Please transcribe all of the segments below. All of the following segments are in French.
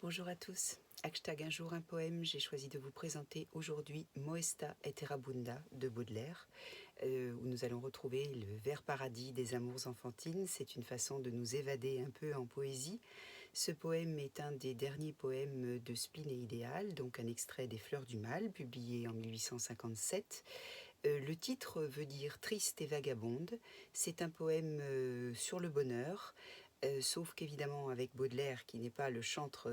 Bonjour à tous, hashtag un jour un poème, j'ai choisi de vous présenter aujourd'hui Moesta et Terabunda de Baudelaire, où nous allons retrouver le vers paradis des amours enfantines. C'est une façon de nous évader un peu en poésie. Ce poème est un des derniers poèmes de Spleen et Idéal, donc un extrait des Fleurs du Mal, publié en 1857. Le titre veut dire triste et vagabonde. C'est un poème sur le bonheur, sauf qu'évidemment avec Baudelaire, qui n'est pas le chantre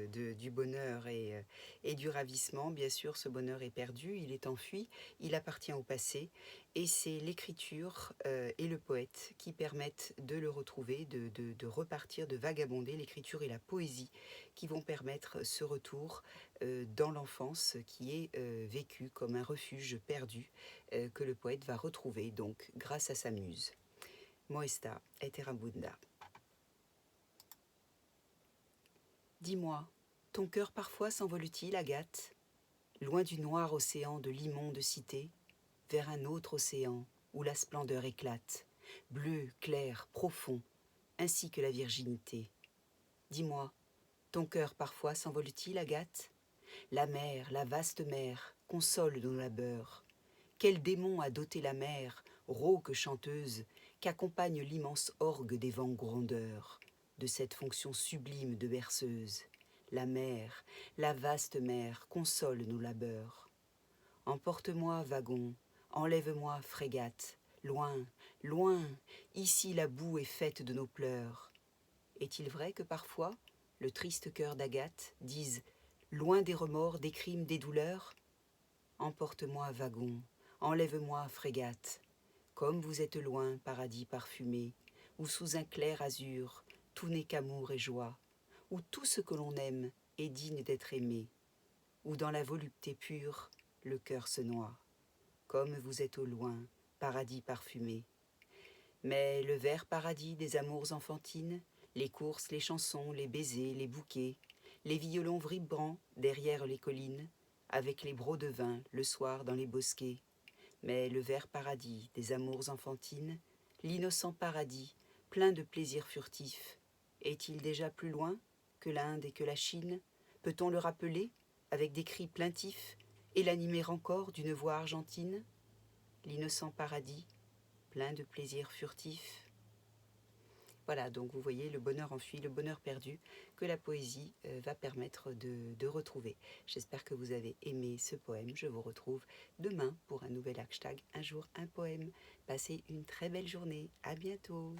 du bonheur et du ravissement, bien sûr ce bonheur est perdu, il est enfui, il appartient au passé, et c'est l'écriture et le poète qui permettent de le retrouver, de repartir, de vagabonder, l'écriture et la poésie qui vont permettre ce retour dans l'enfance qui est vécue comme un refuge perdu, que le poète va retrouver donc grâce à sa muse. Moesta et Terabunda. Dis-moi, ton cœur parfois s'envole-t-il, Agathe, loin du noir océan de l'immonde cité, vers un autre océan où la splendeur éclate, bleu, clair, profond, ainsi que la virginité. Dis-moi, ton cœur parfois s'envole-t-il, Agathe? La mer, la vaste mer, console nos labeurs. Quel démon a doté la mer, rauque chanteuse, qu'accompagne l'immense orgue des vents grondeurs, de cette fonction sublime de berceuse? La mer, la vaste mer, console nos labeurs. Emporte-moi, wagon, enlève-moi, frégate, loin, loin, ici la boue est faite de nos pleurs. Est-il vrai que parfois, le triste cœur d'Agathe dise, loin des remords, des crimes, des douleurs? Emporte-moi, wagon, enlève-moi, frégate, comme vous êtes loin, paradis parfumé, où sous un clair azur, tout n'est qu'amour et joie, où tout ce que l'on aime est digne d'être aimé, où dans la volupté pure, le cœur se noie, comme vous êtes au loin, paradis parfumé. Mais le vert paradis des amours enfantines, les courses, les chansons, les baisers, les bouquets, les violons vibrants derrière les collines, avec les brocs de vin le soir dans les bosquets. Mais le vert paradis des amours enfantines, l'innocent paradis, plein de plaisirs furtifs, est-il déjà plus loin que l'Inde et que la Chine? Peut-on le rappeler avec des cris plaintifs et l'animer encore d'une voix argentine? L'innocent paradis, plein de plaisirs furtifs. Voilà, donc vous voyez le bonheur enfui, le bonheur perdu que la poésie va permettre de retrouver. J'espère que vous avez aimé ce poème. Je vous retrouve demain pour un nouvel hashtag un jour un poème. Passez une très belle journée. À bientôt.